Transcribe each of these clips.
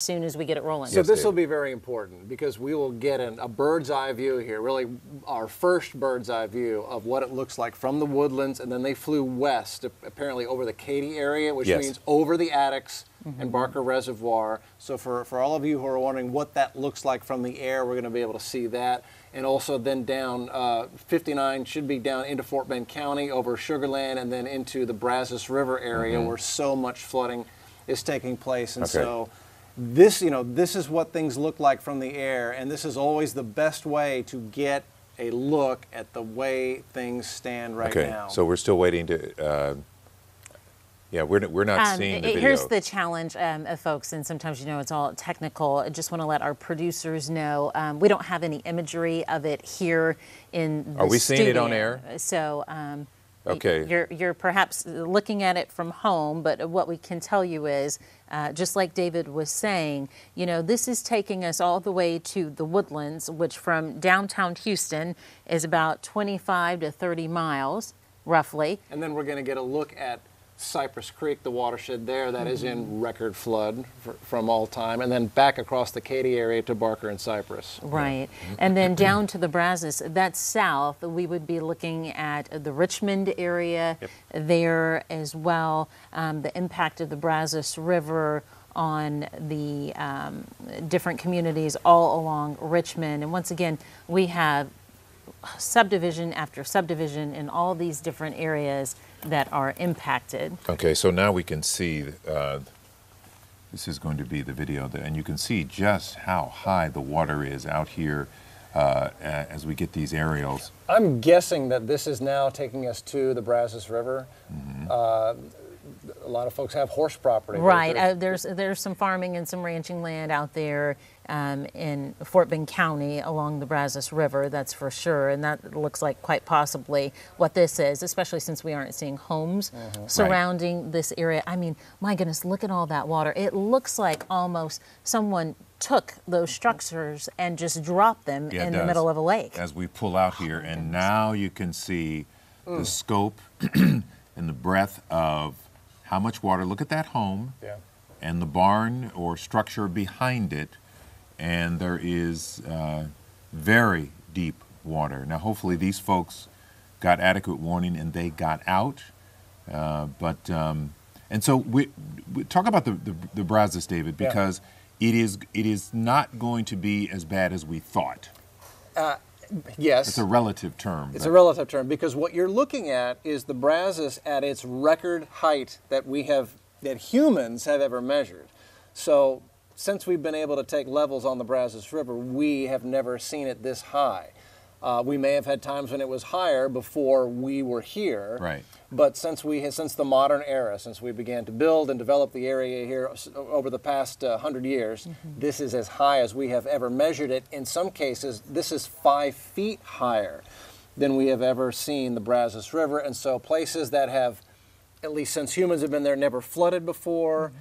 soon as we get it rolling. So this will be very important because we will get a bird's eye view here, really our first bird's eye view of what it looks like from the woodlands, and then they flew west, apparently over the Katy area, which means over the Addicks and Barker Reservoir. So for all of you who are wondering what that looks like from the air, we're going to be able to see that. And also then down 59 should be down into Fort Bend County over Sugar Land and then into the Brazos River area where so much flooding is taking place. And so this, this is what things look like from the air, and this is always the best way to get a look at the way things stand right now. So we're still waiting to, we're not seeing the video. Here's the challenge, folks, and sometimes, it's all technical. I just want to let our producers know we don't have any imagery of it here in the studio. Are we seeing it on air? So you're perhaps looking at it from home, but what we can tell you is, just like David was saying, this is taking us all the way to the Woodlands, which from downtown Houston is about 25 to 30 miles, roughly. And then we're going to get a look at Cypress Creek, the watershed there that is in record flood from all time, and then back across the Katy area to Barker and Cypress. Right. And then down to the Brazos, that's south. We would be looking at the Richmond area there as well, the impact of the Brazos River on the different communities all along Richmond. And once again, we have subdivision after subdivision in all these different areas that are impacted. Okay, so now we can see, this is going to be the video, and you can see just how high the water is out here as we get these aerials. I'm guessing that this is now taking us to the Brazos River. A lot of folks have horse property. Right. There's some farming and some ranching land out there in Fort Bend County along the Brazos River, that's for sure. And that looks like quite possibly what this is, especially since we aren't seeing homes surrounding this area. I mean, my goodness, look at all that water. It looks like almost someone took those structures and just dropped them in the middle of a lake. As we pull out here, and now you can see the scope and the breadth of how much water. Look at that home and the barn or structure behind it, and there is very deep water. Now, hopefully these folks got adequate warning and they got out. And so we talk about the Brazos, David, because it is not going to be as bad as we thought. Yes. It's a relative term. It's a relative term because what you're looking at is the Brazos at its record height that humans have ever measured. So since we've been able to take levels on the Brazos River, we have never seen it this high. We may have had times when it was higher before we were here. Right. But since the modern era, since we began to build and develop the area here over the past 100 years, this is as high as we have ever measured it. In some cases, this is 5 feet higher than we have ever seen the Brazos River. And so places that have, at least since humans have been there, never flooded before,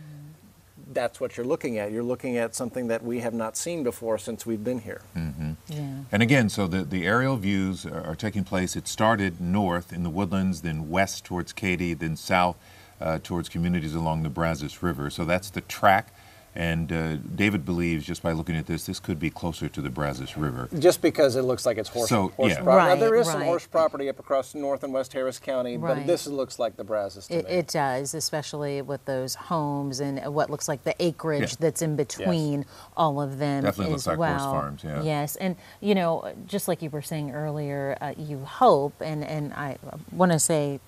that's what you're looking at. You're looking at something that we have not seen before since we've been here. And again, so the aerial views are taking place. It started north in the Woodlands, then west towards Katy, then south towards communities along the Brazos River. So that's the track. And David believes, just by looking at this could be closer to the Brazos River. Just because it looks like it's horse property. Now, there is some horse property up across North and West Harris County, but this looks like the Brazos to me. It does, especially with those homes and what looks like the acreage that's in between all of them. Definitely as looks like well. horse farms, Yes, and just like you were saying earlier, you hope, and I want to say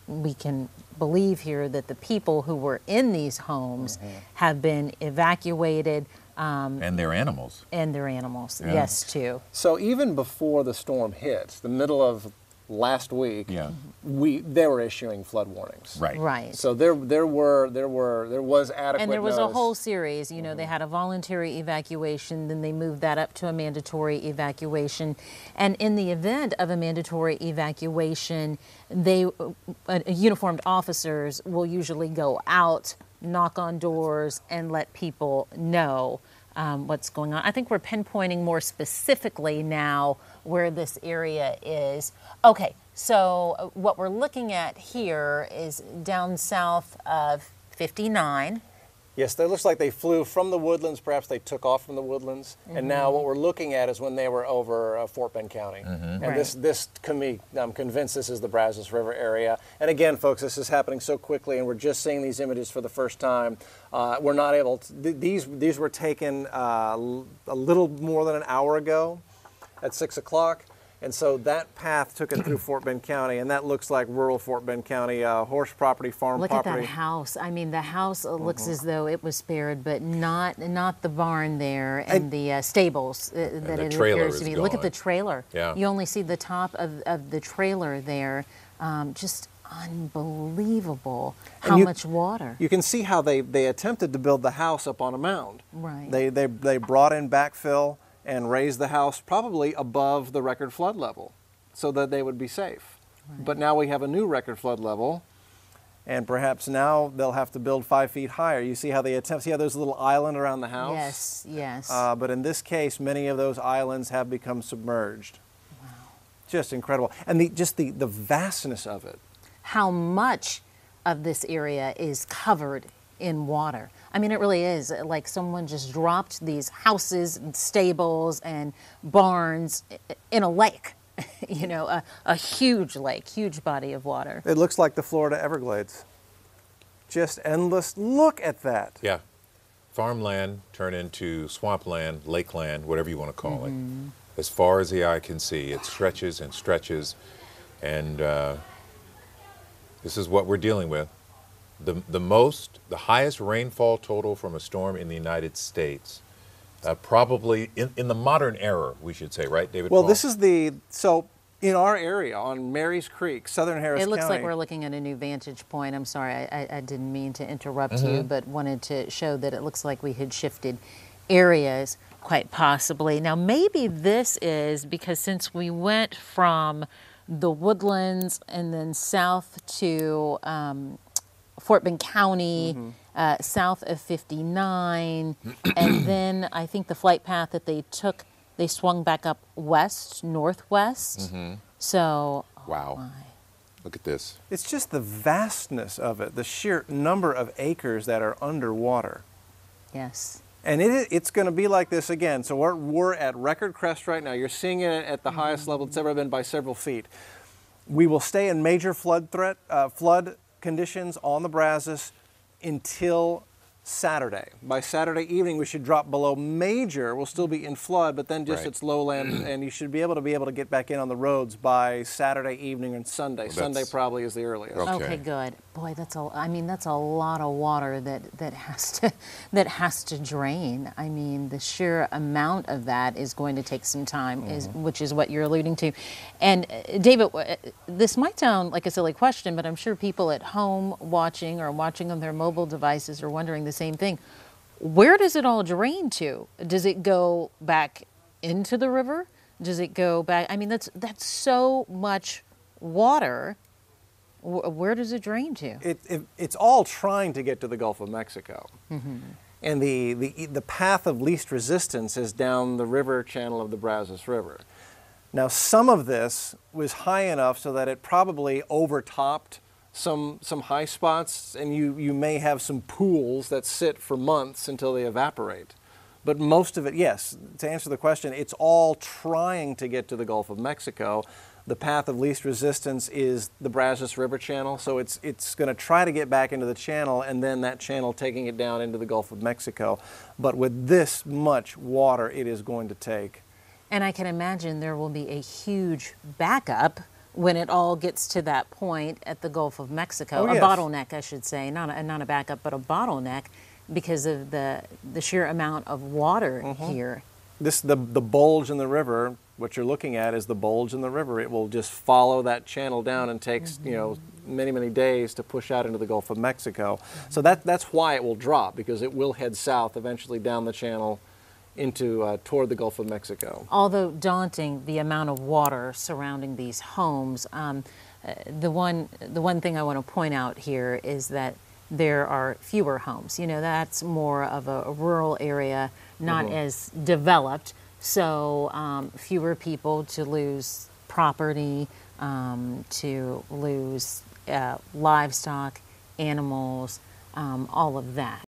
we can believe here that the people who were in these homes have been evacuated. And their animals. And their animals, yes, too. So even before the storm hit, the middle of last week, they were issuing flood warnings. Right. So there was adequate. And there was notice. a whole series. They had a voluntary evacuation, then they moved that up to a mandatory evacuation. And in the event of a mandatory evacuation, uniformed officers will usually go out, knock on doors, and let people know what's going on. I think we're pinpointing more specifically now where this area is. Okay, so what we're looking at here is down south of 59 Yes, it looks like they flew from the woodlands. Perhaps they took off from the woodlands. And now what we're looking at is when they were over Fort Bend County. And Right. this can be, I'm convinced this is the Brazos River area. And again, folks, this is happening so quickly, and we're just seeing these images for the first time. We're not able to, these were taken a little more than an hour ago at 6 o'clock. And so that path took it through Fort Bend County, and that looks like rural Fort Bend County, horse property, farm Look property. at that house. I mean, the house looks as though it was spared, but not the barn there and the stables that the it trailer appears to is be. Look at gone. the trailer. Yeah. You only see the top of the trailer there. Just unbelievable how much water. You can see how they attempted to build the house up on a mound. Right. They brought in backfill and raised the house probably above the record flood level so that they would be safe. Right. But now we have a new record flood level, and perhaps now they'll have to build 5 feet higher. You see how they attempt, see how there's a little island around the house? Yes, yes. But in this case, many of those islands have become submerged. Wow. Just incredible. And the vastness of it. How much of this area is covered in water? I mean, it really is like someone just dropped these houses and stables and barns in a lake, you know, a huge lake, huge body of water. It looks like the Florida Everglades. Just endless. Look at that. Yeah. Farmland turned into swampland, lakeland, whatever you want to call it. As far as the eye can see, it stretches and stretches. And this is what we're dealing with. The highest rainfall total from a storm in the United States, probably in the modern era, we should say, right, David? Well, Paul? this is so in our area on Mary's Creek, southern Harris County. It looks like we're looking at a new vantage point. I'm sorry, I didn't mean to interrupt you, but wanted to show that it looks like we had shifted areas quite possibly. Now, maybe this is because since we went from the woodlands and then south to Fort Bend County, south of 59, and then I think the flight path that they took, they swung back up west, northwest. So, wow. my. Look at this. It's just the vastness of it, the sheer number of acres that are underwater. Yes. And it's going to be like this again. So we're at record crest right now. You're seeing it at the highest level it's ever been by several feet. We will stay in major flood conditions on the Brazos until Saturday. By Saturday evening, we should drop below major. We'll still be in flood, but then just Right. it's lowland, and you should be able to get back in on the roads by Saturday evening and Sunday. Well, Sunday probably is the earliest. Okay. Okay, good. Boy, that's a lot of water that has to drain. I mean, the sheer amount of that is going to take some time, which is what you're alluding to. And David, this might sound like a silly question, but I'm sure people at home watching or watching on their mobile devices are wondering the same thing. Where does it all drain to? Does it go back into the river? Does it go back? I mean, that's so much water. Where does it drain to? It's all trying to get to the Gulf of Mexico. And the path of least resistance is down the river channel of the Brazos River. Now, some of this was high enough so that it probably overtopped some high spots, and you may have some pools that sit for months until they evaporate. But most of it, yes, to answer the question, it's all trying to get to the Gulf of Mexico. The path of least resistance is the Brazos River channel, so it's going to try to get back into the channel, and then that channel taking it down into the Gulf of Mexico. But with this much water, it is going to take. And I can imagine there will be a huge backup when it all gets to that point at the Gulf of Mexico. Oh, a yes. bottleneck, I should say, not a backup, but a bottleneck because of the sheer amount of water here. The bulge in the river, what you're looking at is the bulge in the river. It will just follow that channel down and takes many days to push out into the Gulf of Mexico. So that's why it will drop, because it will head south eventually down the channel into toward the Gulf of Mexico. Although daunting, the amount of water surrounding these homes, the one thing I want to point out here is that there are fewer homes. You know, that's more of a rural area, not as developed, so fewer people to lose property, to lose livestock, animals, all of that.